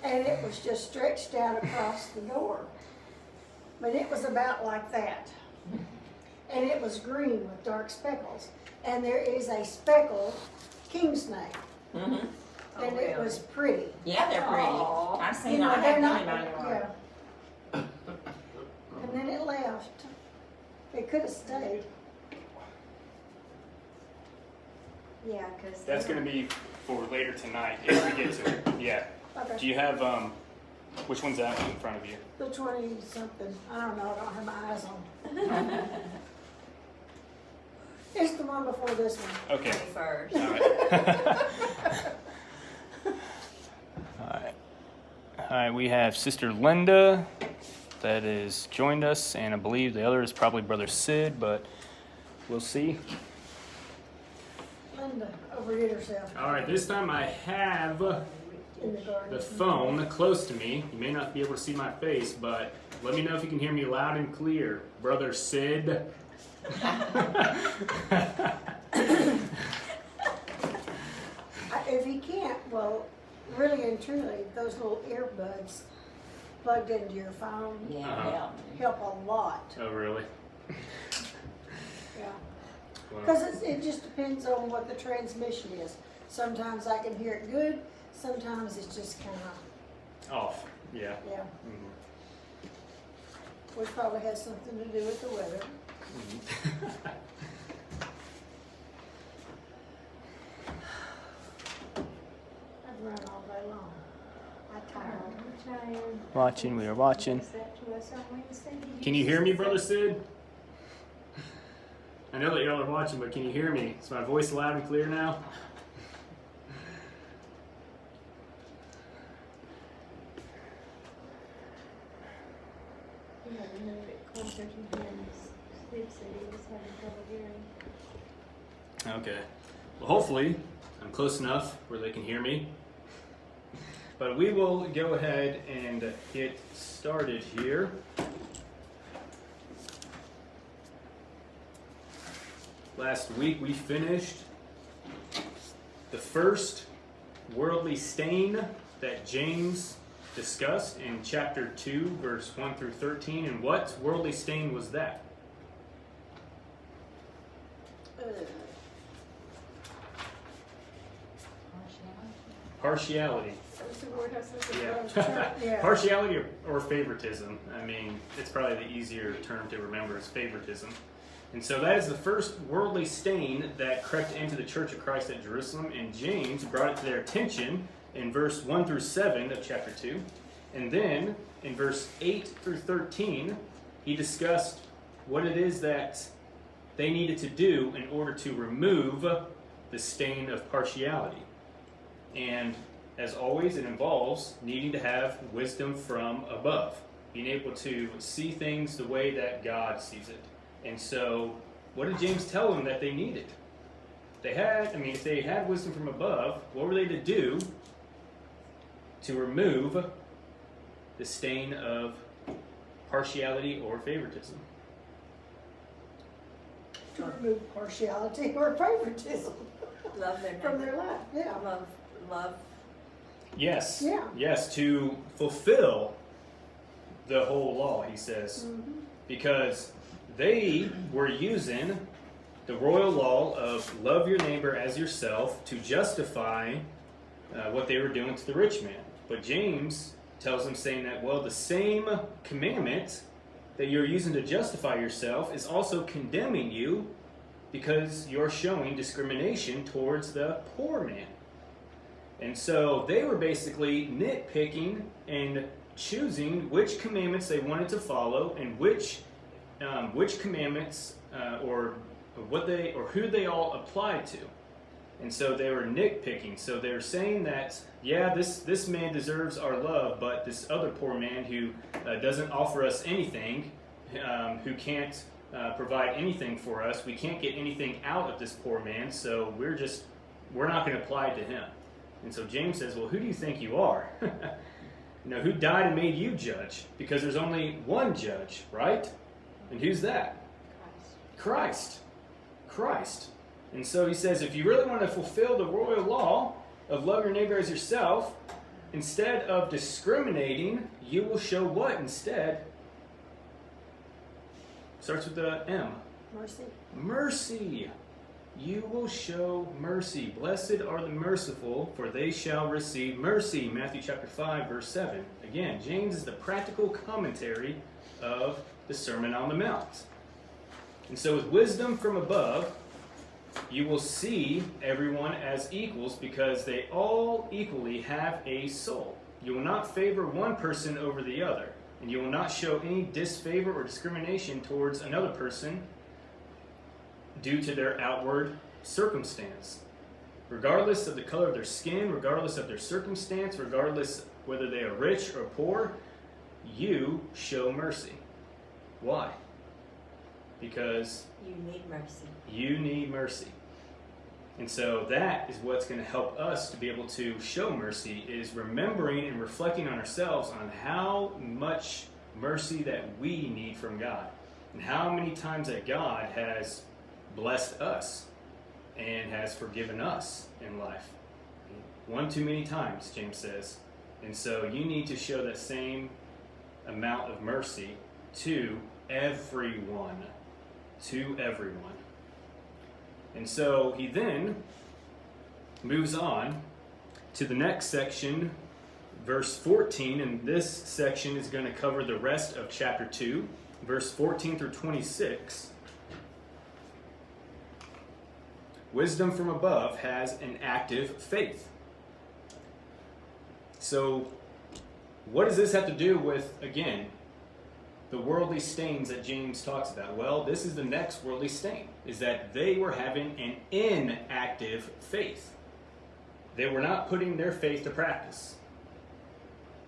and it was just stretched out across the door. But it was about like that. And it was green with dark speckles. And there is a speckled king snake. Mm-hmm. And it was pretty. Yeah, they're pretty. Aw. I've seen You them. know, I they're have not, many in my yard. yeah. And then it left. It could have stayed. Yeah, because That's going to be for later tonight if we get to it. Yeah. Do Okay. you have, which one's that one in front of you? The 20-something. I don't know. I don't have my eyes on. It's the one before this one. Okay. first. All right. All right. All right, we have Sister Linda that has joined us, and I believe the other is probably Brother Sid, but we'll see. Linda, overdid herself All right, this time I have in the garden. the phone close to me. You may not be able to see my face, but let me know if you can hear me loud and clear. Brother Sid. If you can't, well, really and truly, those little earbuds plugged into your phone Yeah, Uh-huh. yeah. help a lot. Oh, really? Yeah. Well, Because it just depends on what the transmission is. Sometimes I can hear it good, sometimes it's just kind of, off. Yeah. yeah, Mhm. which probably has something to do with the weather. Mhm. I've run all day long. I tired. Watching, we are watching. Can you hear me, Brother Sid? I know that y'all are watching, but can you hear me? Is my voice loud and clear now? Okay. Well, hopefully, I'm close enough where they can hear me. But we will go ahead and get started here. Last week we finished the first worldly stain that James discussed in chapter 2, verse 1 through 13. And what worldly stain was that? Partiality. That's the word I said. Yeah. Yeah. Partiality or favoritism. I mean, it's probably the easier term to remember is favoritism. And so that is the first worldly stain that crept into the Church of Christ at Jerusalem, and James brought it to their attention in verse 1 through 7 of chapter 2. And then in verse 8 through 13, he discussed what it is that they needed to do in order to remove the stain of partiality. And as always, it involves needing to have wisdom from above, being able to see things the way that God sees it. And so, what did James tell them that they needed? If they had wisdom from above, what were they to do to remove the stain of partiality or favoritism? To remove partiality or favoritism Love their from their neighbor. life. Yeah. Love. Yes. Yeah. Yes, to fulfill the whole law, he says. Mm-hmm. Because they were using the royal law of love your neighbor as yourself to justify what they were doing to the rich man. But James tells them, saying that, well, the same commandment that you're using to justify yourself is also condemning you because you're showing discrimination towards the poor man. And so they were basically nitpicking and choosing which commandments they wanted to follow and which commandments or who they all applied to. And so they were nitpicking. So they were saying that, yeah, this man deserves our love, but this other poor man who doesn't offer us anything, who can't provide anything for us, we can't get anything out of this poor man, so we're not going to apply it to him. And so James says, well, who do you think you are? Who died and made you judge? Because there's only one judge, right? And who's that? Christ. And so he says, if you really want to fulfill the royal law of love your neighbor as yourself, instead of discriminating, you will show what instead? Starts with the M. Mercy. Mercy. You will show mercy. Blessed are the merciful, for they shall receive mercy. Matthew chapter 5, verse 7. Again, James is the practical commentary of the Sermon on the Mount. And so with wisdom from above, you will see everyone as equals because they all equally have a soul. You will not favor one person over the other, and you will not show any disfavor or discrimination towards another person due to their outward circumstance. Regardless of the color of their skin, regardless of their circumstance, regardless whether they are rich or poor, you show mercy. Why? Because You need mercy. you need mercy. And so that is what's going to help us to be able to show mercy, is remembering and reflecting on ourselves on how much mercy that we need from God, and how many times that God has blessed us and has forgiven us in life. One too many times, James says. And so you need to show that same amount of mercy to everyone. To everyone. And so he then moves on to the next section, verse 14, and this section is going to cover the rest of chapter 2, verse 14 through 26. Wisdom from above has an active faith. So, what does this have to do with, again, the worldly stains that James talks about? Well, this is the next worldly stain, is that they were having an inactive faith. They were not putting their faith to practice,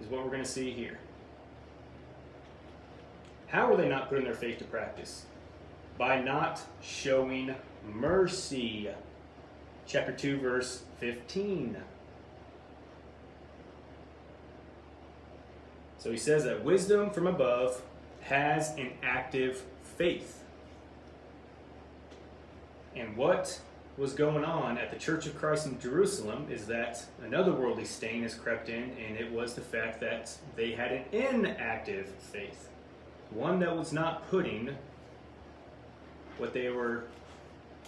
is what we're going to see here. How were they not putting their faith to practice? By not showing mercy. Chapter 2, verse 15. So he says that wisdom from above has an active faith. And what was going on at the Church of Christ in Jerusalem is that another worldly stain has crept in, and it was the fact that they had an inactive faith. One that was not putting what they were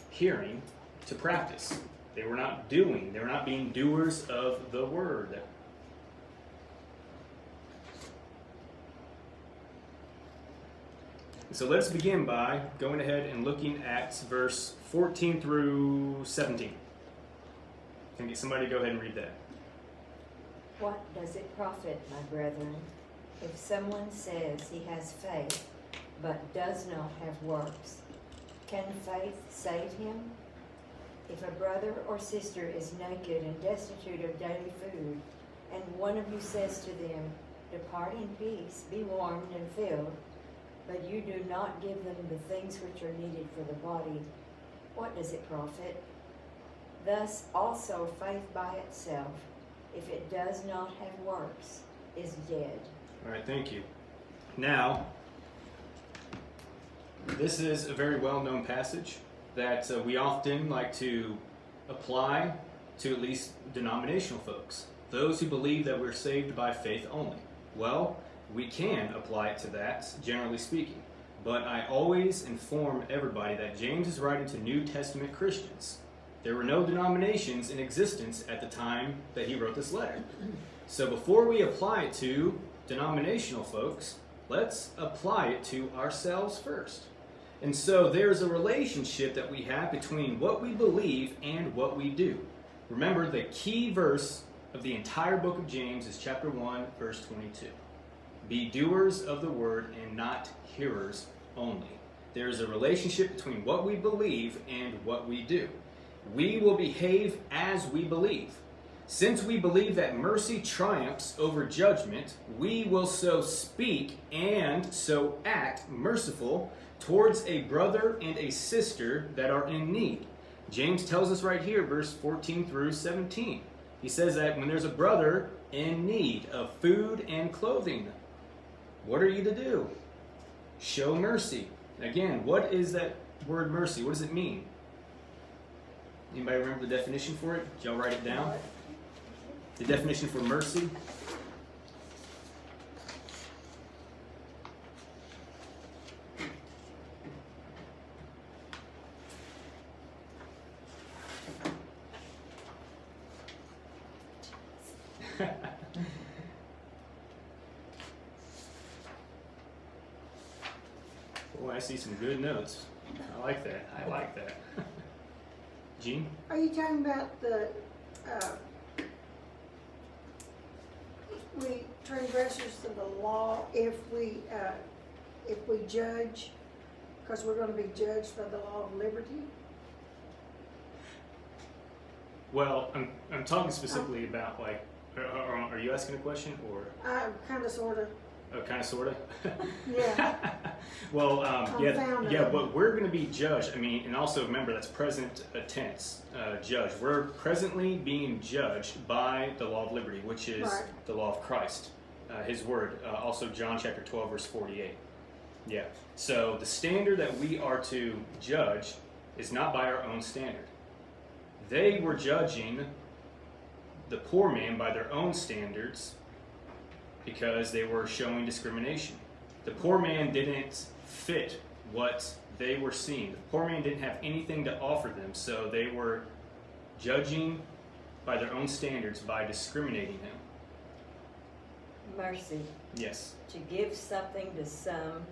hearing to practice. They were not doing, they were not being doers of the word. So let's begin by going ahead and looking at verse 14 through 17. Can I get somebody to go ahead and read that? What does it profit, my brethren, if someone says he has faith, but does not have works? Can faith save him? If a brother or sister is naked and destitute of daily food, and one of you says to them, depart in peace, be warmed and filled, but you do not give them the things which are needed for the body, what does it profit? Thus also faith by itself, if it does not have works, is dead. All right, thank you. Now, this is a very well-known passage that we often like to apply to at least denominational folks, those who believe that we're saved by faith only. Well, we can apply it to that, generally speaking, but I always inform everybody that James is writing to New Testament Christians. There were no denominations in existence at the time that he wrote this letter. So before we apply it to denominational folks, let's apply it to ourselves first. And so there's a relationship that we have between what we believe and what we do. Remember, the key verse of the entire book of James is chapter 1, verse 22. Be doers of the word and not hearers only. There is a relationship between what we believe and what we do. We will behave as we believe. Since we believe that mercy triumphs over judgment, we will so speak and so act merciful towards a brother and a sister that are in need. James tells us right here, verse 14 through 17. He says that when there's a brother in need of food and clothing, what are you to do? Show mercy. Again, what is that word mercy? What does it mean? Anybody remember the definition for it? Did y'all write it down? The definition for mercy. Boy, I see some good notes. I like that. I like that. Gene? Are you talking about we transgressors to the law if we judge, because we're gonna be judged by the law of liberty? Well, I'm talking specifically about, like, are you asking a question, or Kinda, sorta, kind of, sort of? yeah. Well, yeah, Confounded. but we're going to be judged. I mean, and also remember that's present tense, judge. We're presently being judged by the law of liberty, which is Right. the law of Christ, His Word. Also, John chapter 12, verse 48. Yeah. So the standard that we are to judge is not by our own standard. They were judging the poor man by their own standards because they were showing discrimination. The poor man didn't fit what they were seeing. The poor man didn't have anything to offer them, so they were judging by their own standards by discriminating him. Mercy, Yes. to give something to some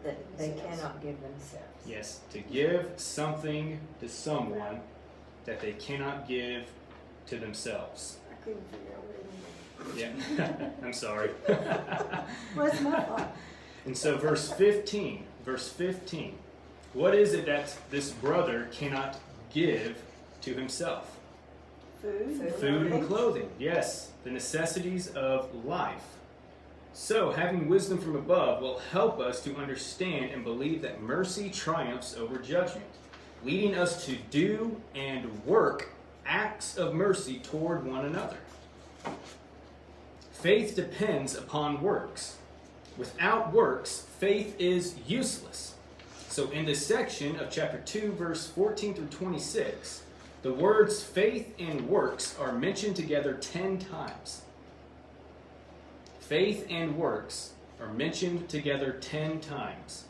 that they cannot give themselves. Yes. To give something to someone that they cannot give to themselves. I couldn't figure out what it meant. Yeah. I'm sorry. Well, it's my fault. And so verse 15, what is it that this brother cannot give to himself? Food. Food and clothing, yes, the necessities of life. So, having wisdom from above will help us to understand and believe that mercy triumphs over judgment, leading us to do and work acts of mercy toward one another. Faith depends upon works. Without works, faith is useless. So in this section of chapter 2, verse 14 through 26, the words faith and works are mentioned together 10 times. Faith and works are mentioned together 10 times.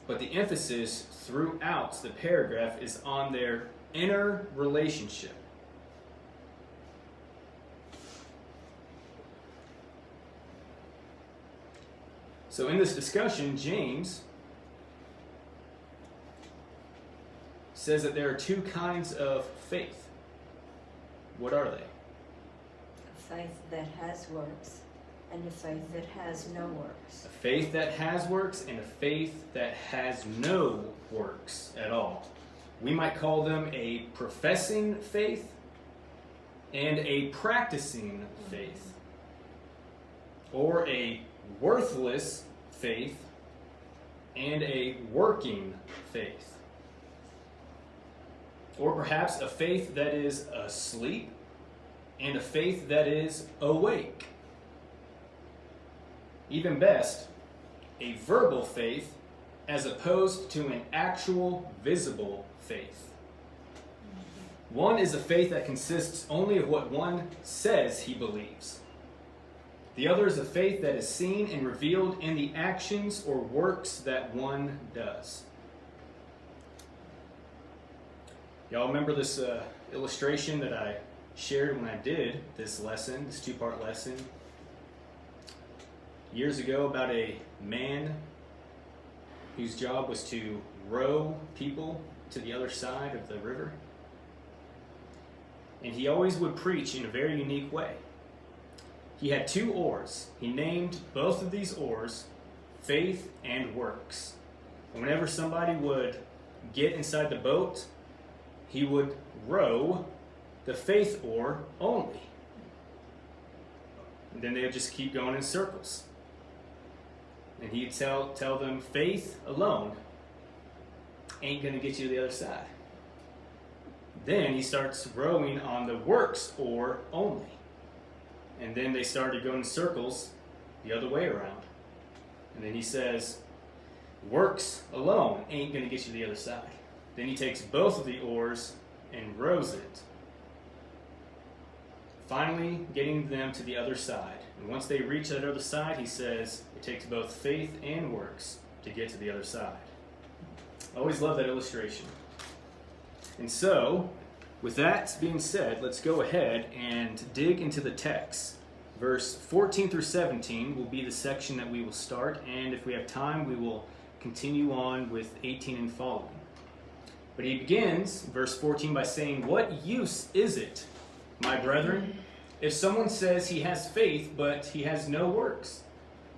But the emphasis throughout the paragraph is on their inner relationship. So in this discussion, James says that there are two kinds of faith. What are they? A faith that has works and a faith that has no works. A faith that has works and a faith that has no works at all. We might call them a professing faith and a practicing faith, or a worthless faith and a working faith, or perhaps a faith that is asleep and a faith that is awake. Even best, a verbal faith as opposed to an actual visible faith. One is a faith that consists only of what one says he believes. The other is a faith that is seen and revealed in the actions or works that one does. Y'all remember this illustration that I shared when I did this lesson, this two-part lesson, years ago, about a man whose job was to row people to the other side of the river? And he always would preach in a very unique way. He had two oars. He named both of these oars faith and works. And whenever somebody would get inside the boat, he would row the faith oar only. And then they would just keep going in circles. And he'd tell them faith alone ain't going to get you to the other side. Then he starts rowing on the works oar only. And then they started going in circles the other way around. And then he says, works alone ain't going to get you to the other side. Then he takes both of the oars and rows it finally getting them to the other side. And once they reach that other side, he says it takes both faith and works to get to the other side. I always love that illustration. And so, with that being said, let's go ahead and dig into the text. Verse 14 through 17 will be the section that we will start, and if we have time, we will continue on with 18 and following. But he begins, verse 14, by saying, "What use is it, my brethren, if someone says he has faith, but he has no works?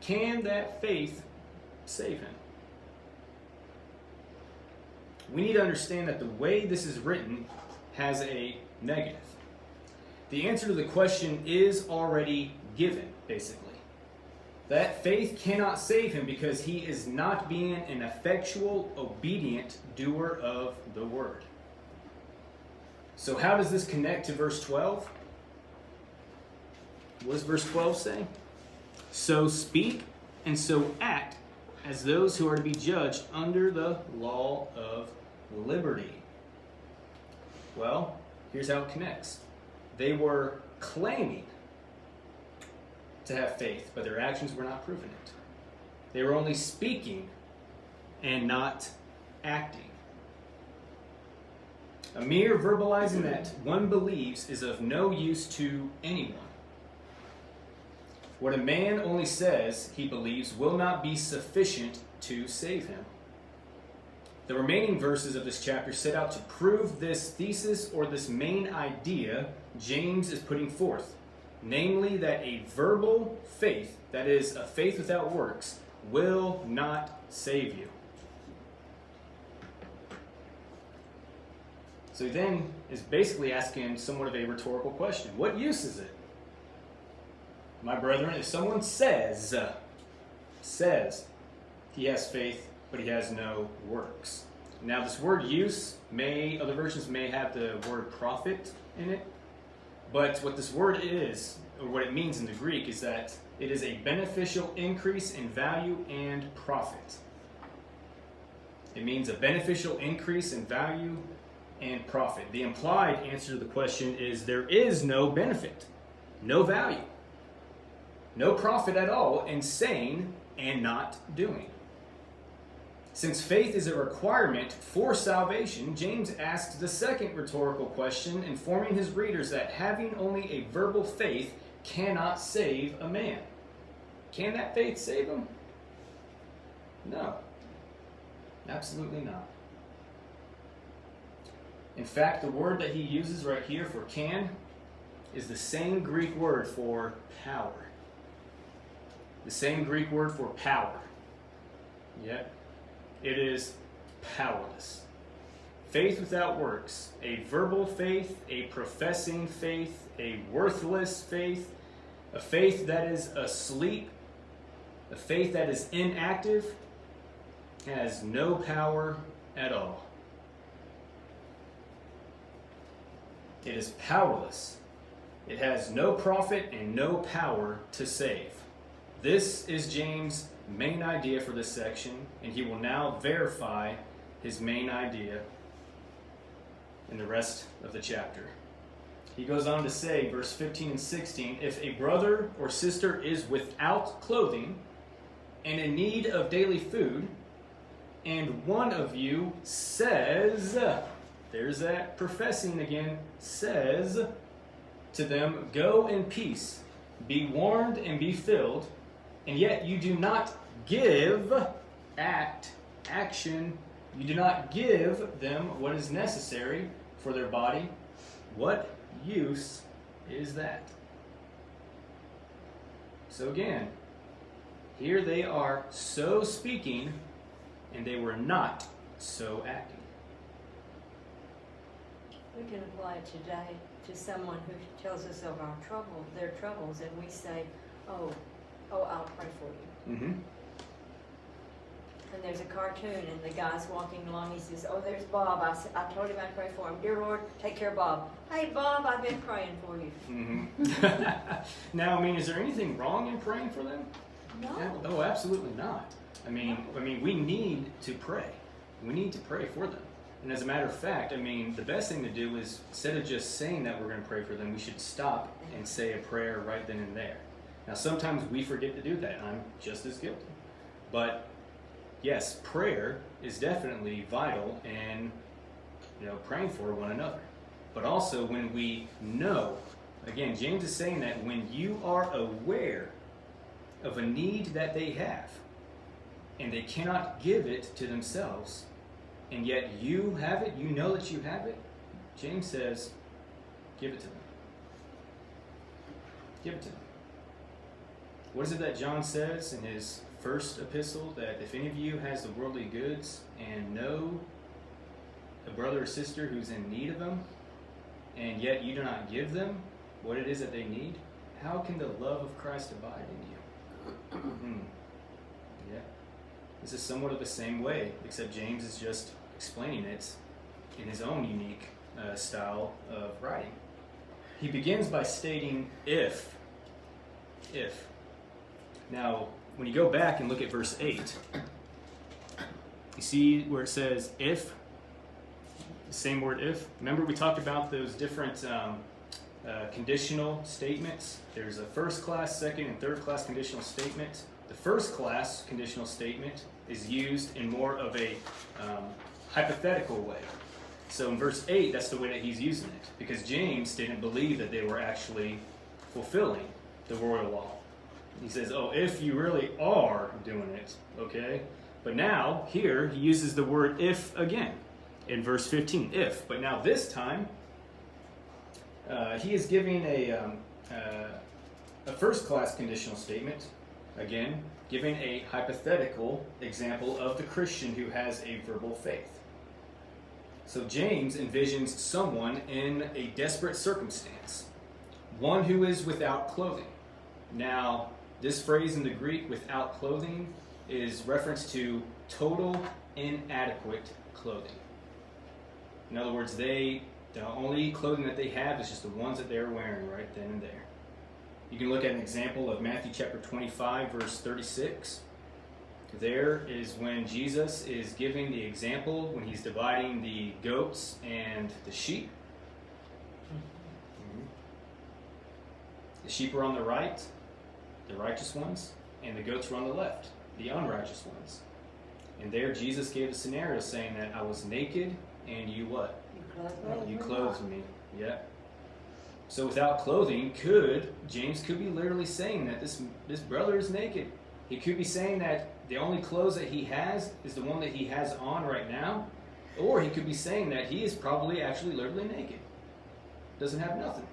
Can that faith save him?" We need to understand that the way this is written has a negative. The answer to the question is already given, basically. That faith cannot save him because he is not being an effectual, obedient doer of the word. So how does this connect to verse 12? What does verse 12 say? "So speak and so act as those who are to be judged under the law of liberty." Well, here's how it connects. They were claiming to have faith, but their actions were not proving it. They were only speaking and not acting. A mere verbalizing that one believes is of no use to anyone. What a man only says he believes will not be sufficient to save him. The remaining verses of this chapter set out to prove this thesis or this main idea James is putting forth, namely that a verbal faith, that is, a faith without works, will not save you. So he then is basically asking somewhat of a rhetorical question. What use is it? My brethren, if someone says he has faith, but he has no works. Now this word use other versions may have the word profit in it, but what this word is, or what it means in the Greek, is that it is a beneficial increase in value and profit. It means a beneficial increase in value and profit. The implied answer to the question is there is no benefit, no value, no profit at all in saying and not doing. Since faith is a requirement for salvation, James asks the second rhetorical question, informing his readers that having only a verbal faith cannot save a man. Can that faith save him? No. Absolutely not. In fact, the word that he uses right here for can is the same Greek word for power. The same Greek word for power. Yet, it is powerless. Faith without works, a verbal faith, a professing faith, a worthless faith, a faith that is asleep, a faith that is inactive, has no power at all. It is powerless. It has no profit and no power to save. This is James' main idea for this section, and he will now verify his main idea in the rest of the chapter. He goes on to say, verse 15 and 16, "If a brother or sister is without clothing and in need of daily food, and one of you says," there's that professing again, "says to them, 'Go in peace, be warmed and be filled,' and yet you do not give action, you do not give them what is necessary for their body, what use is that?" So again, here they are so speaking, and they were not so acting. We can apply it today to someone who tells us of their troubles, and we say, oh, I'll pray for you. Mm-hmm. And there's a cartoon, and the guy's walking along. He says, "Oh, there's Bob. I told him I'd pray for him. Dear Lord, take care of Bob. Hey, Bob, I've been praying for you." Mm-hmm. Now, I mean, is there anything wrong in praying for them? No. Yeah, no, absolutely not. I mean, we need to pray. We need to pray for them. And as a matter of fact, I mean, the best thing to do is, instead of just saying that we're going to pray for them, we should stop and say a prayer right then and there. Now, sometimes we forget to do that. I'm just as guilty. But yes, prayer is definitely vital in, praying for one another. But also when we know, again, James is saying that when you are aware of a need that they have, and they cannot give it to themselves, and yet you have it, you know that you have it, James says, give it to them. Give it to them. What is it that John says in his first epistle? That if any of you has the worldly goods and know a brother or sister who's in need of them, and yet you do not give them what it is that they need, how can the love of Christ abide in you? Yeah. This is somewhat of the same way, except James is just explaining it in his own unique style of writing. He begins by stating if. Now, when you go back and look at verse 8, you see where it says if, the same word if. Remember we talked about those different conditional statements. There's a first class, second, and third class conditional statement. The first class conditional statement is used in more of a hypothetical way. So in verse 8, that's the way that he's using it, because James didn't believe that they were actually fulfilling the royal law. He says, oh, if you really are doing it, okay? But now, here, he uses the word if again in verse 15, if. But now this time, he is giving a first-class conditional statement, again, giving a hypothetical example of the Christian who has a verbal faith. So James envisions someone in a desperate circumstance, one who is without clothing. Now, this phrase in the Greek, without clothing, is reference to total inadequate clothing. In other words, the only clothing that they have is just the ones that they're wearing right then and there. You can look at an example of Matthew chapter 25, verse 36. There is when Jesus is giving the example when he's dividing the goats and the sheep. The sheep are on the right, the righteous ones, and the goats were on the left, the unrighteous ones. And there Jesus gave a scenario saying that I was naked and you what? You clothed me. Yeah. So without clothing, James could be literally saying that this brother is naked. He could be saying that the only clothes that he has is the one that he has on right now. Or he could be saying that he is probably actually literally naked. Doesn't have nothing.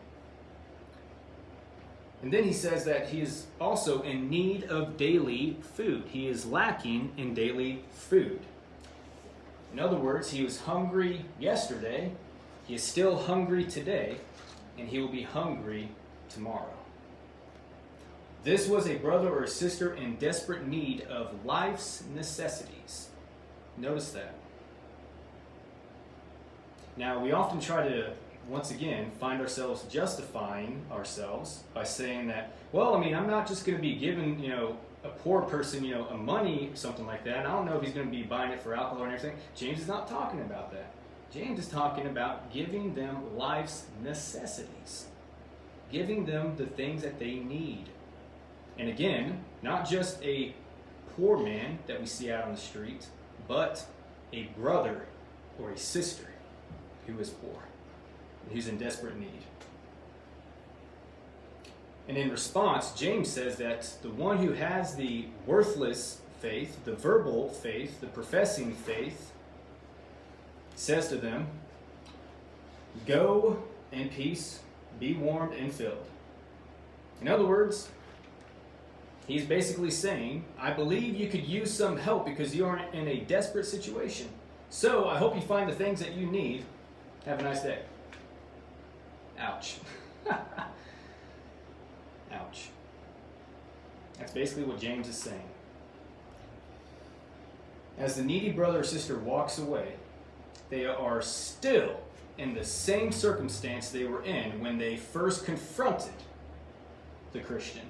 And then he says that he is also in need of daily food. He is lacking in daily food. In other words, he was hungry yesterday, he is still hungry today, and he will be hungry tomorrow. This was a brother or a sister in desperate need of life's necessities. Notice that. Now, we often try to, once again, find ourselves justifying ourselves by saying that, well, I mean, I'm not just going to be giving, a poor person, a money, something like that. And I don't know if he's going to be buying it for alcohol or anything. James is not talking about that. James is talking about giving them life's necessities. Giving them the things that they need. And again, not just a poor man that we see out on the street, but a brother or a sister who is poor and who's in desperate need. And in response, James says that the one who has the worthless faith, the verbal faith, the professing faith, says to them, go in peace, be warmed and filled. In other words, he's basically saying, I believe you could use some help because you are in a desperate situation. So I hope you find the things that you need. Have a nice day. Ouch. Ouch. That's basically what James is saying. As the needy brother or sister walks away, they are still in the same circumstance they were in when they first confronted the Christian.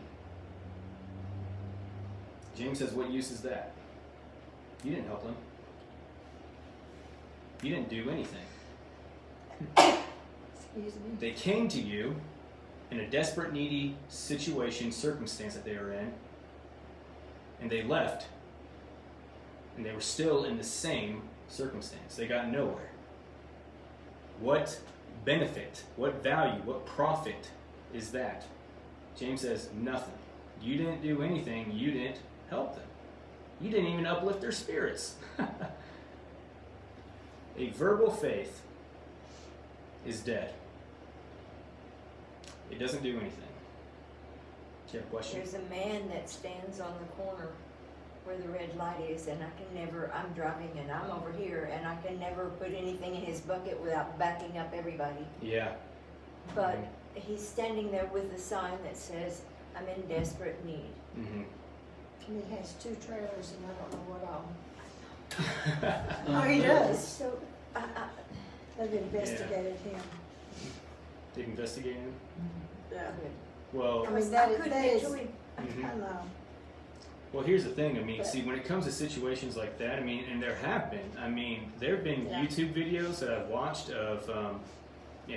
James says, what use is that? You didn't help them. You didn't do anything. Excuse me. They came to you in a desperate, needy situation, circumstance that they were in, and they left, and they were still in the same circumstance. They got nowhere. What benefit, what value, what profit is that? James says, nothing. You didn't do anything. You didn't help them. You didn't even uplift their spirits. A verbal faith is dead. It doesn't do anything. Do you have a question? There's a man that stands on the corner where the red light is, and I'm driving and I'm over here, and I can never put anything in his bucket without backing up everybody. Yeah. But he's standing there with a sign that says, I'm in desperate need. Mm-hmm. And he has 2 trailers and I don't know what all. Oh, he does. So, They've investigated him. They've investigated him? Yeah. Well, I mean, I that couldn't is, get to him. mhm. I know. Well, here's the thing. I mean, see, when it comes to situations like that, I mean, and there have been. I mean, there have been Yeah. YouTube videos that I've watched of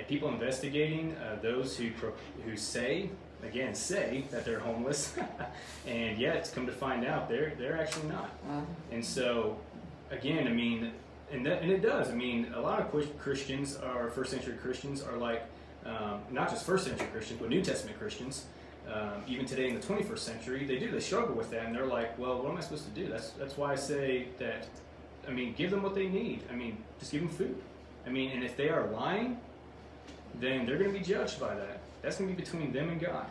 people investigating those who say that they're homeless, and yet it's come to find out they're actually not. And so, again, I mean, and it does. I mean, a lot of Christians are first century Christians are like not just first century Christians, but New Testament Christians. Even today in the 21st century, they struggle with that, and they're like, well, what am I supposed to do? That's why I say that, I mean, give them what they need. I mean, just give them food. I mean, and if they are lying, then they're going to be judged by that. That's going to be between them and God.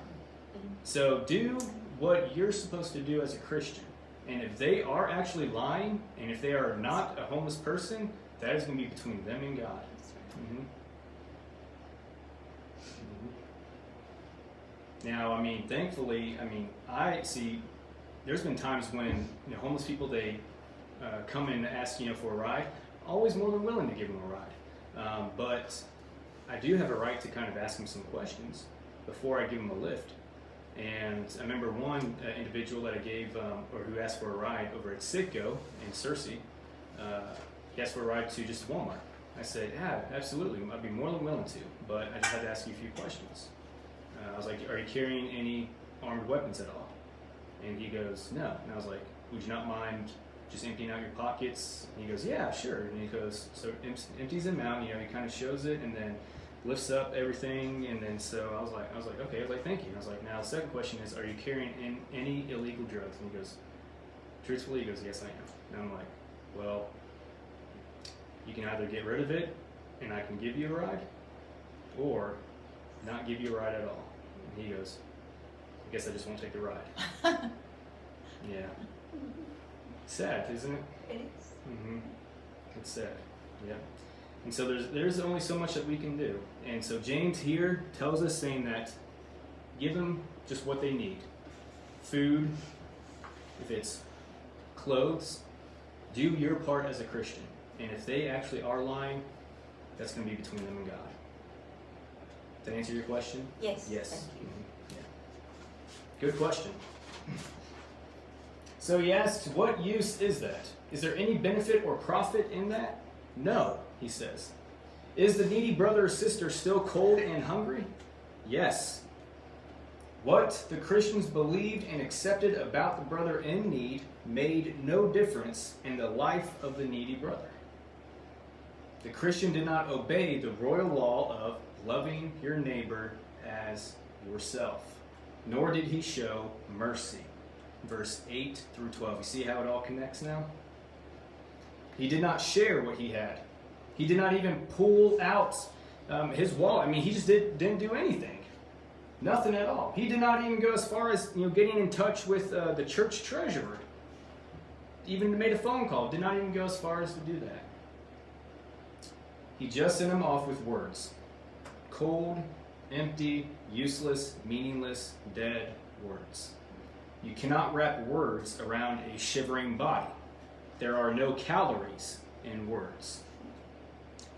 So do what you're supposed to do as a Christian. And if they are actually lying, and if they are not a homeless person, that is going to be between them and God. Mhm. Now, I mean, thankfully, I mean, I see there's been times when homeless people, they come in and ask for a ride. Always more than willing to give them a ride. But I do have a right to kind of ask them some questions before I give them a lift. And I remember one individual that I gave, or who asked for a ride over at Citgo in Searcy. He asked for a ride to just Walmart. I said, yeah, absolutely, I'd be more than willing to, but I just had to ask you a few questions. I was like, are you carrying any armed weapons at all? And he goes, no. And I was like, would you not mind just emptying out your pockets? And he goes, yeah, sure. And he goes, so empties them out, he kind of shows it, and then lifts up everything, and then so I was like, okay, I was like, thank you. And I was like, now the second question is, are you carrying any illegal drugs? And he goes, truthfully, he goes, yes, I am. And I'm like, well, you can either get rid of it, and I can give you a ride, or not give you a ride at all. And he goes, I guess I just won't take the ride. Yeah. Sad, isn't it? It is. Mm-hmm. It's sad. Yeah. And so there's only so much that we can do. And so James here tells us, saying that give them just what they need. Food, if it's clothes, do your part as a Christian. And if they actually are lying, that's going to be between them and God. Did that answer your question? Yes. Yes. Thank you. Mhm. Yeah. Good question. So he asks, what use is that? Is there any benefit or profit in that? No, he says. Is the needy brother or sister still cold and hungry? Yes. What the Christians believed and accepted about the brother in need made no difference in the life of the needy brother. The Christian did not obey the royal law of loving your neighbor as yourself, nor did he show mercy. Verse 8 through 12. You see how it all connects now? He did not share what he had. He did not even pull out his wallet. I mean, he just didn't do anything. Nothing at all. He did not even go as far as getting in touch with the church treasurer. Even made a phone call. Did not even go as far as to do that. He just sent him off with words. Cold, empty, useless, meaningless, dead words. You cannot wrap words around a shivering body. There are no calories in words.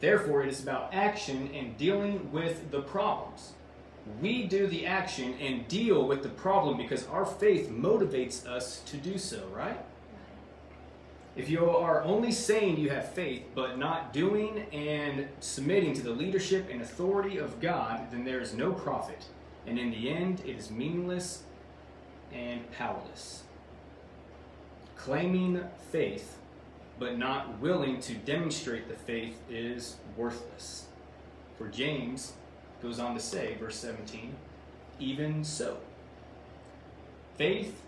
Therefore, it is about action and dealing with the problems. We do the action and deal with the problem because our faith motivates us to do so, right? If you are only saying you have faith, but not doing and submitting to the leadership and authority of God, then there is no profit. And in the end, it is meaningless and powerless. Claiming faith, but not willing to demonstrate the faith is worthless. For James goes on to say, verse 17, even so, faith,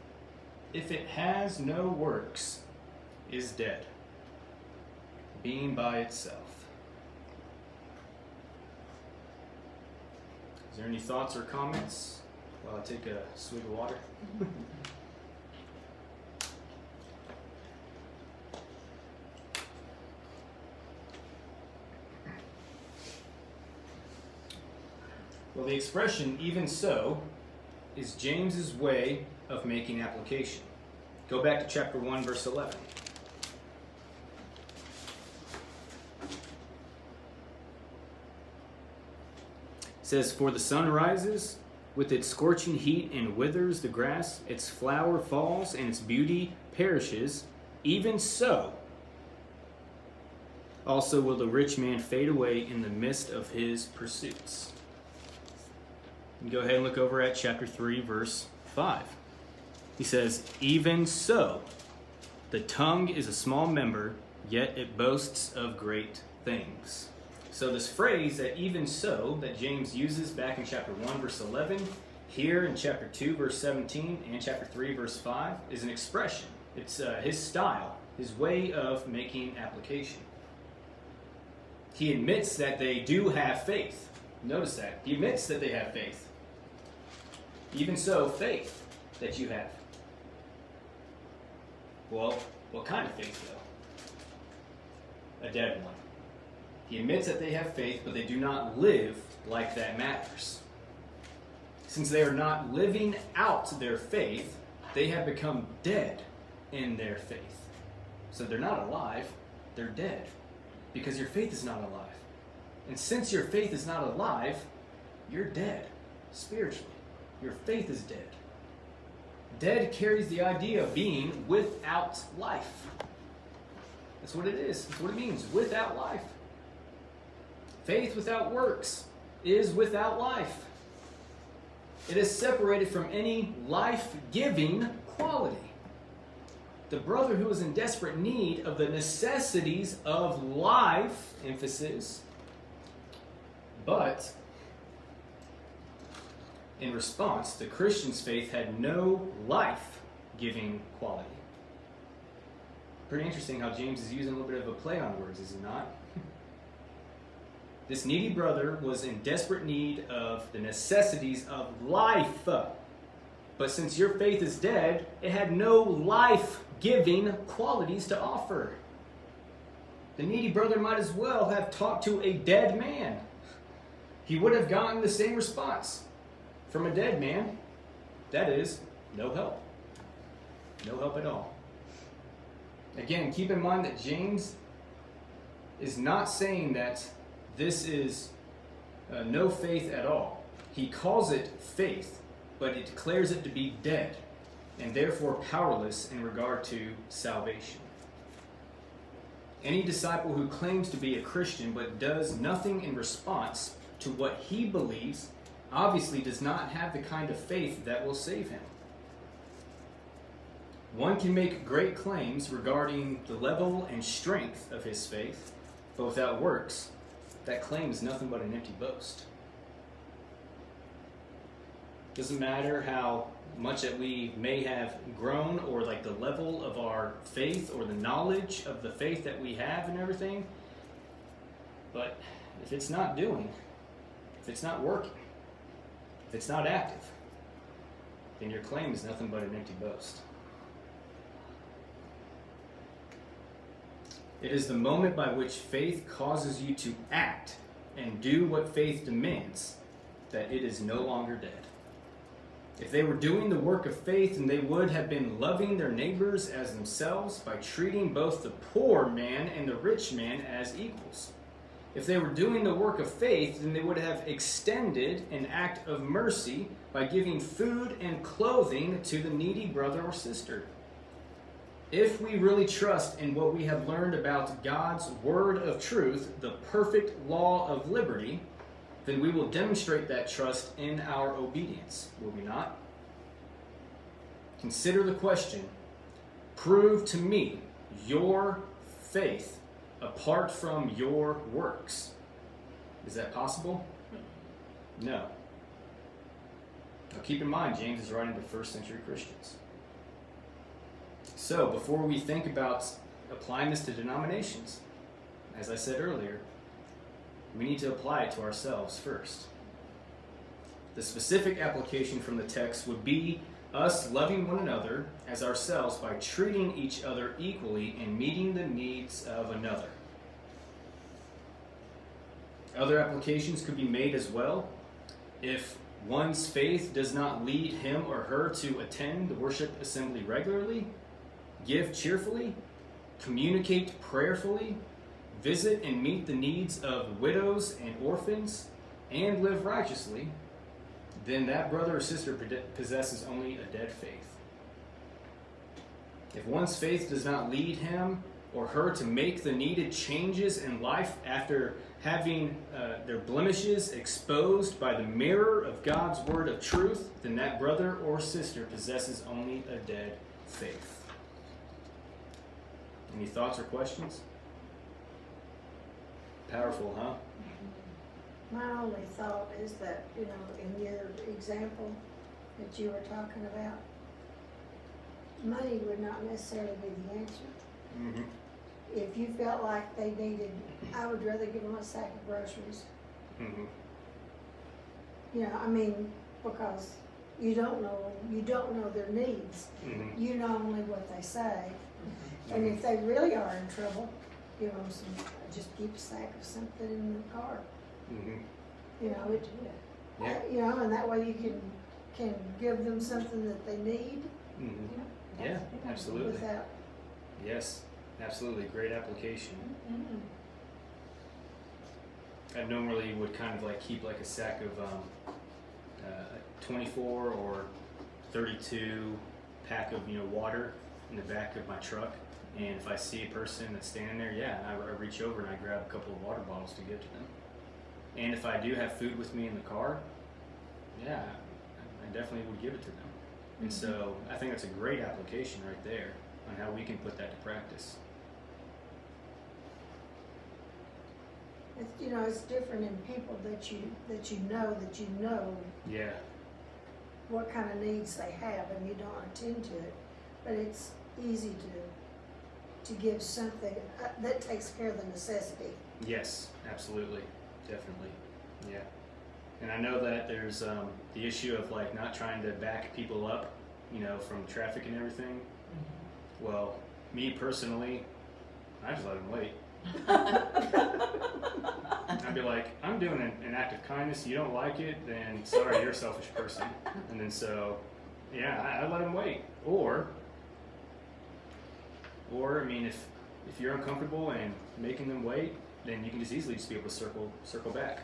if it has no works, is dead, being by itself. Is there any thoughts or comments while I take a swig of water? Well, the expression, even so, is James's way of making application. Go back to chapter 1, verse 11. It says, for the sun rises with its scorching heat and withers the grass, its flower falls and its beauty perishes, even so also will the rich man fade away in the midst of his pursuits. And go ahead and look over at chapter 3, verse 5. He says, even so, the tongue is a small member, yet it boasts of great things. So this phrase, that even so, that James uses back in chapter 1, verse 11, here in chapter 2, verse 17, and chapter 3, verse 5, is an expression. It's his style, his way of making application. He admits that they do have faith. Notice that. He admits that they have faith. Even so, faith that you have. Well, what kind of faith, though? A dead one. He admits that they have faith, but they do not live like that matters. Since they are not living out their faith, they have become dead in their faith. So they're not alive, they're dead. Because your faith is not alive. And since your faith is not alive, you're dead spiritually. Your faith is dead. Dead carries the idea of being without life. That's what it is. That's what it means, without life. Faith without works is without life. It is separated from any life-giving quality. The brother who is in desperate need of the necessities of life, emphasis, but in response, the Christian's faith had no life-giving quality. Pretty interesting how James is using a little bit of a play on words, is he not? This needy brother was in desperate need of the necessities of life. But since your faith is dead, it had no life-giving qualities to offer. The needy brother might as well have talked to a dead man. He would have gotten the same response from a dead man. That is, no help. No help at all. Again, keep in mind that James is not saying that this is no faith at all. He calls it faith, but it declares it to be dead and therefore powerless in regard to salvation. Any disciple who claims to be a Christian but does nothing in response to what he believes obviously does not have the kind of faith that will save him. One can make great claims regarding the level and strength of his faith, but without works, that claim is nothing but an empty boast. Doesn't matter how much that we may have grown, or like the level of our faith or the knowledge of the faith that we have and everything, but if it's not doing, if it's not working, if it's not active, then your claim is nothing but an empty boast. It is the moment by which faith causes you to act and do what faith demands that it is no longer dead. If they were doing the work of faith, then they would have been loving their neighbors as themselves by treating both the poor man and the rich man as equals. If they were doing the work of faith, then they would have extended an act of mercy by giving food and clothing to the needy brother or sister. If we really trust in what we have learned about God's word of truth, the perfect law of liberty, then we will demonstrate that trust in our obedience, will we not? Consider the question, prove to me your faith apart from your works. Is that possible? No. Now keep in mind, James is writing to first century Christians. So, before we think about applying this to denominations, as I said earlier, we need to apply it to ourselves first. The specific application from the text would be us loving one another as ourselves by treating each other equally and meeting the needs of another. Other applications could be made as well. If one's faith does not lead him or her to attend the worship assembly regularly, give cheerfully, communicate prayerfully, visit and meet the needs of widows and orphans, and live righteously, then that brother or sister possesses only a dead faith. If one's faith does not lead him or her to make the needed changes in life after having their blemishes exposed by the mirror of God's word of truth, then that brother or sister possesses only a dead faith. Any thoughts or questions? Powerful, huh? My only thought is that, in your example that you were talking about, money would not necessarily be the answer. Mm-hmm. If you felt like they needed, I would rather give them a sack of groceries. Mm-hmm. Because you don't know their needs. Mm-hmm. You know only what they say. And if they really are in trouble, give them just keep a sack of something in the car. Mm-hmm. And that way you can give them something that they need. Mm-hmm. Yeah, absolutely. Without. Yes, absolutely. Great application. Mm-hmm. I normally would kind of keep a sack of 24 or 32 pack of water in the back of my truck. And if I see a person that's standing there, I reach over and I grab a couple of water bottles to give to them. And if I do have food with me in the car, I definitely would give it to them. And so I think that's a great application right there on how we can put that to practice. It's different in people that you know Yeah. what kind of needs they have, and you don't attend to it. But it's easy to give something that takes care of the necessity. Yes, absolutely. Definitely. Yeah. And I know that there's the issue of not trying to back people up, from traffic and everything. Well, me personally, I just let them wait. I'd be like, I'm doing an act of kindness. You don't like it, then sorry, you're a selfish person. And then I let them wait. Or if you're uncomfortable and making them wait, then you can just easily be able to circle back.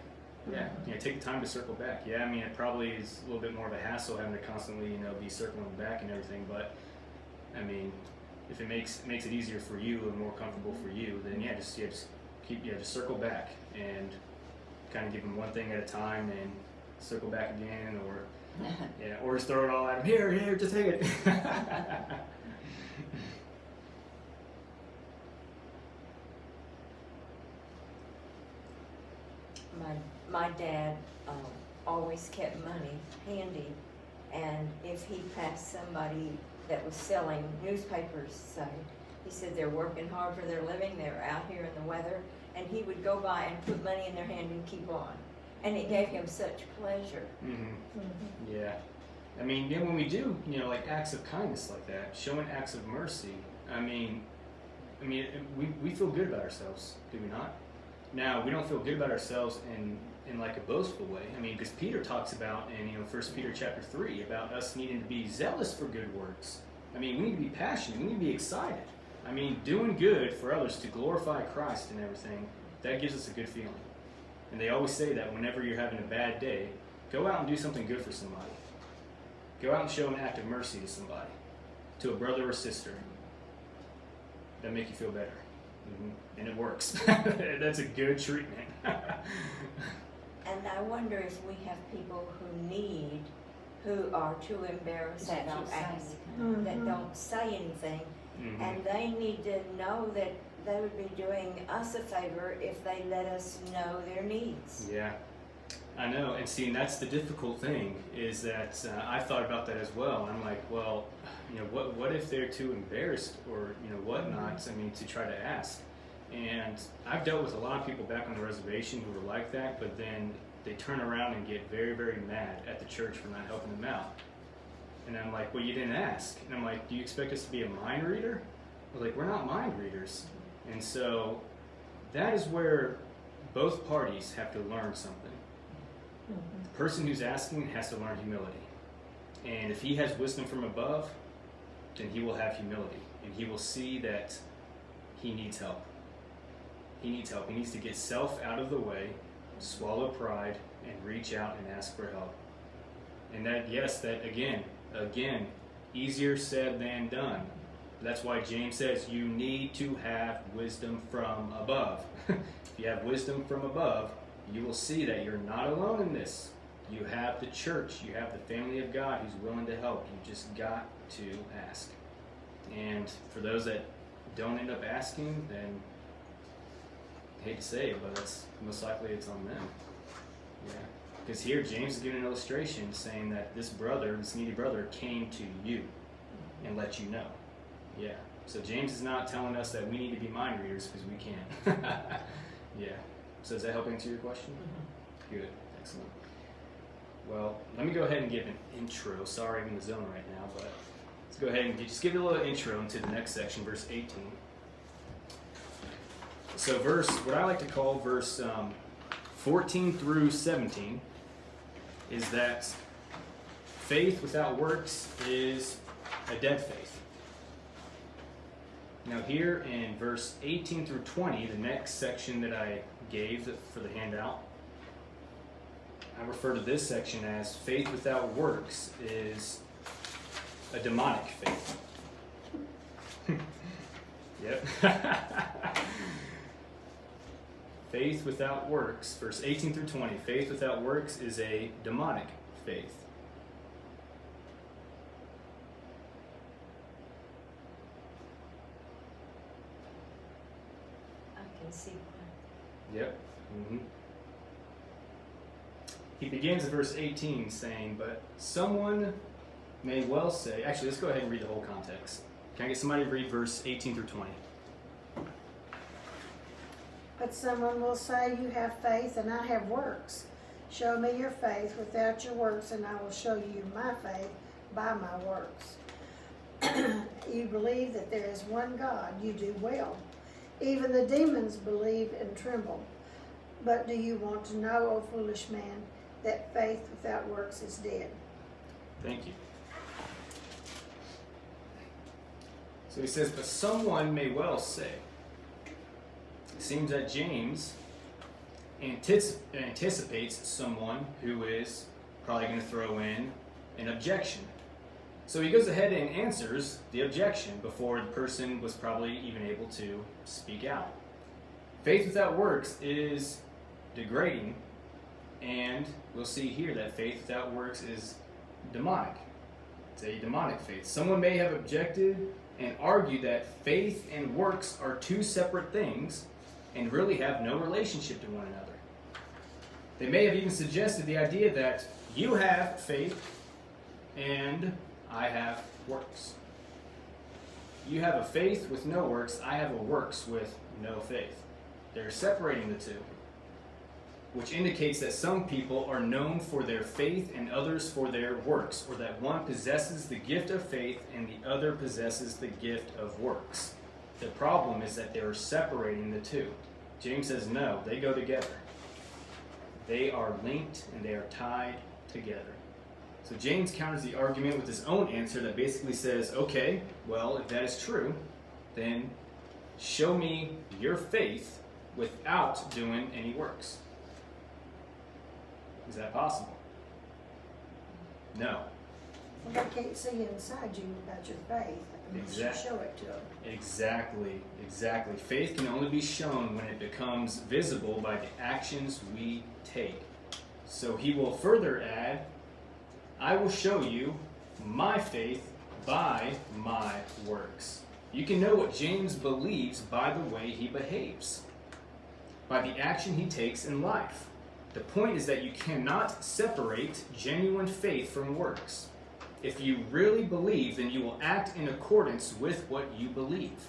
Yeah, take the time to circle back. Yeah, it probably is a little bit more of a hassle having to constantly, be circling back and everything. But if it makes it easier for you and more comfortable for you, then just circle back and kind of give them one thing at a time and circle back again, or just throw it all at them. Here, just take it. My dad always kept money handy, and if he passed somebody that was selling newspapers, say, he said they're working hard for their living, they're out here in the weather, and he would go by and put money in their hand and keep on. And it gave him such pleasure. Mm-hmm. Yeah. When we do, acts of kindness like that, showing acts of mercy, we feel good about ourselves, do we not? Now, we don't feel good about ourselves in a boastful way. Because Peter talks about in 1 Peter chapter 3 about us needing to be zealous for good works. We need to be passionate. We need to be excited. Doing good for others to glorify Christ and everything, that gives us a good feeling. And they always say that whenever you're having a bad day, go out and do something good for somebody. Go out and show an act of mercy to somebody, to a brother or sister. that make you feel better. And it works. That's a good treatment. And I wonder if we have people who are too embarrassed That to don't say ask, anything. that don't say anything, Mhm. and they need to know that they would be doing us a favor if they let us know their needs. Yeah, I know. And see, and that's the difficult thing is that I've thought about that as well. I'm like, well, what if they're too embarrassed or whatnot? I mean, to try to ask. And I've dealt with a lot of people back on the reservation who were like that, but then they turn around and get very, very mad at the church for not helping them out. And I'm like, well, you didn't ask. And I'm like, do you expect us to be a mind reader? They're like, we're not mind readers. And so that is where both parties have to learn something. The person who's asking has to learn humility. And if he has wisdom from above, then he will have humility. And he will see that he needs help. He needs help. He needs to get self out of the way, swallow pride, and reach out and ask for help. And that, yes, that again, easier said than done. That's why James says you need to have wisdom from above. If you have wisdom from above, you will see that you're not alone in this. You have the church, you have the family of God who's willing to help. You just got to ask. And for those that don't end up asking, then I hate to say it, but it's most likely it's on them. Yeah. Because here James is giving an illustration saying that this needy brother, came to you and let you know. Yeah. So James is not telling us that we need to be mind readers because we can't. Yeah. So does that help answer your question? Good. Excellent. Well, let me go ahead and give an intro. Sorry, I'm in the zone right now, but let's go ahead and just give you a little intro into the next section, verse 18. So what I like to call verse 14 through 17 is that faith without works is a dead faith. Now here in verse 18 through 20, the next section that I gave for the handout, I refer to this section as faith without works is a demonic faith. Yep. Faith without works, verse 18 through 20, faith without works is a demonic faith. I can see why. Yep. He begins in verse 18 saying, but someone may well say, actually, let's go ahead and read the whole context. Can I get somebody to read verse 18 through 20? But someone will say, you have faith and I have works. Show me your faith without your works, and I will show you my faith by my works. You believe that there is one God, you do well. Even the demons believe and tremble. But do you want to know, O foolish man, that faith without works is dead? Thank you. So he says, but someone may well say. It seems that James anticipates someone who is probably going to throw in an objection. So he goes ahead and answers the objection before the person was probably even able to speak out. Faith without works is degrading, and we'll see here that faith without works is demonic. It's a demonic faith. Someone may have objected and argued that faith and works are two separate things and really have no relationship to one another. They may have even suggested the idea that you have faith and I have works. You have a faith with no works, I have a works with no faith. They're separating the two, which indicates that some people are known for their faith and others for their works, or that one possesses the gift of faith and the other possesses the gift of works. The problem is that they are separating the two. James says no, they go together. They are linked and they are tied together. So James counters the argument with his own answer that basically says, okay, well, if that is true, then show me your faith without doing any works. Is that possible? No. Well, they can't see inside you without your faith. Unless you Exact- show it to them. Exactly, exactly. Faith can only be shown when it becomes visible by the actions we take. So he will further add, I will show you my faith by my works. You can know what James believes by the way he behaves, by the action he takes in life. The point is that you cannot separate genuine faith from works. If you really believe, then you will act in accordance with what you believe.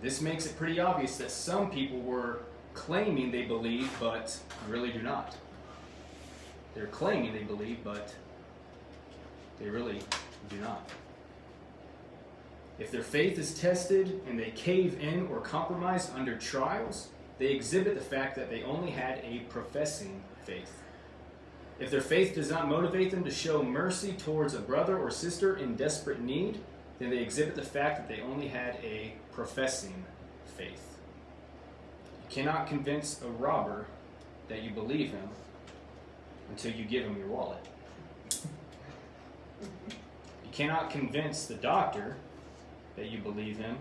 This makes it pretty obvious that some people were claiming they believe, but really do not. They're claiming they believe, but they really do not. If their faith is tested and they cave in or compromise under trials, they exhibit the fact that they only had a professing faith. If their faith does not motivate them to show mercy towards a brother or sister in desperate need, then they exhibit the fact that they only had a professing faith. You cannot convince a robber that you believe him until you give him your wallet. You cannot convince the doctor that you believe him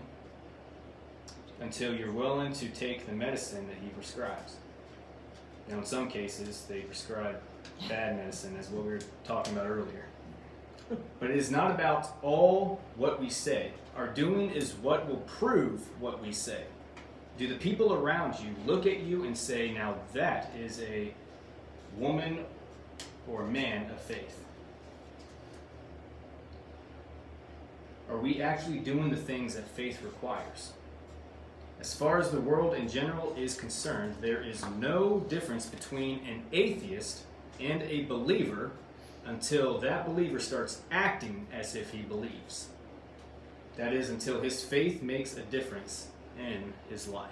until you're willing to take the medicine that he prescribes. In some cases, they prescribe bad medicine, as what we were talking about earlier. But it is not about all what we say. Our doing is what will prove what we say. Do the people around you look at you and say, now that is a woman or man of faith? Are we actually doing the things that faith requires? As far as the world in general is concerned, there is no difference between an atheist and a believer until that believer starts acting as if he believes. That is, until his faith makes a difference in his life.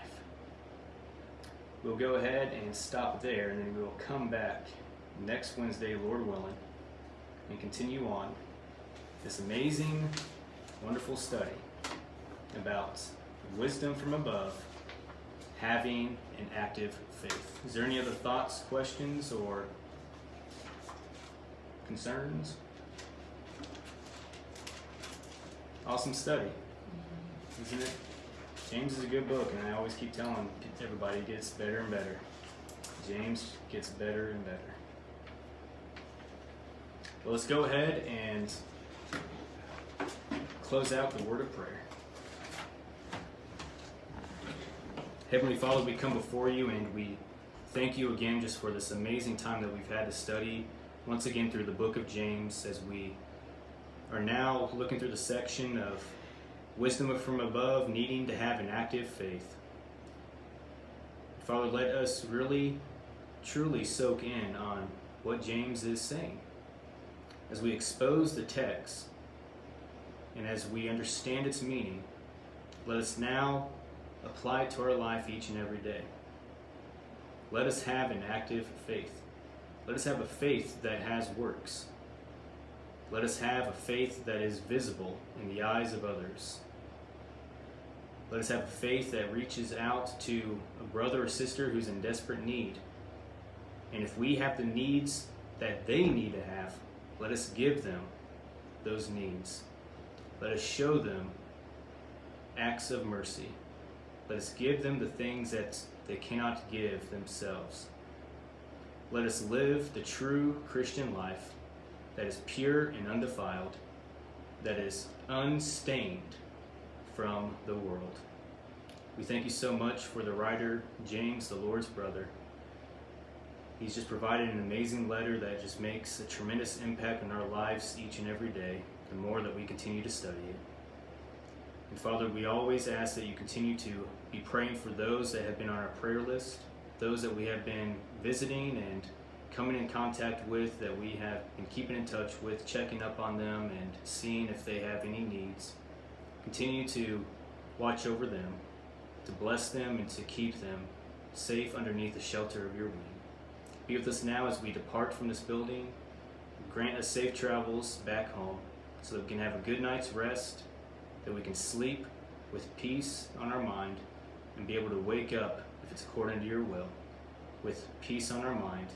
We'll go ahead and stop there, and then we'll come back next Wednesday, Lord willing, and continue on this amazing, wonderful study about wisdom from above, having an active faith. Is there any other thoughts, questions, or concerns? Awesome study, isn't it? James is a good book, and I always keep telling everybody it gets better and better. James gets better and better. Well, let's go ahead and close out the word of prayer. Heavenly Father, we come before you and we thank you again just for this amazing time that we've had to study once again through the book of James, as we are now looking through the section of wisdom from above, needing to have an active faith. Father, let us really, truly soak in on what James is saying. As we expose the text and as we understand its meaning, let us now apply it to our life each and every day. Let us have an active faith. Let us have a faith that has works. Let us have a faith that is visible in the eyes of others. Let us have a faith that reaches out to a brother or sister who's in desperate need. And if we have the needs that they need to have, let us give them those needs. Let us show them acts of mercy. Let us give them the things that they cannot give themselves. Let us live the true Christian life that is pure and undefiled, that is unstained from the world. We thank you so much for the writer, James, the Lord's brother. He's just provided an amazing letter that just makes a tremendous impact on our lives each and every day, the more that we continue to study it. And Father, we always ask that you continue to be praying for those that have been on our prayer list, those that we have been visiting and coming in contact with, that we have been keeping in touch with, checking up on them and seeing if they have any needs. Continue to watch over them, to bless them and to keep them safe underneath the shelter of your wing. Be with us now as we depart from this building. Grant us safe travels back home so that we can have a good night's rest, that we can sleep with peace on our mind and be able to wake up, if it's according to your will, with peace on our mind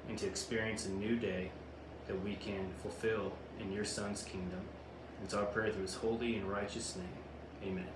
and to experience a new day that we can fulfill in your Son's kingdom. It's our prayer through his holy and righteous name. Amen.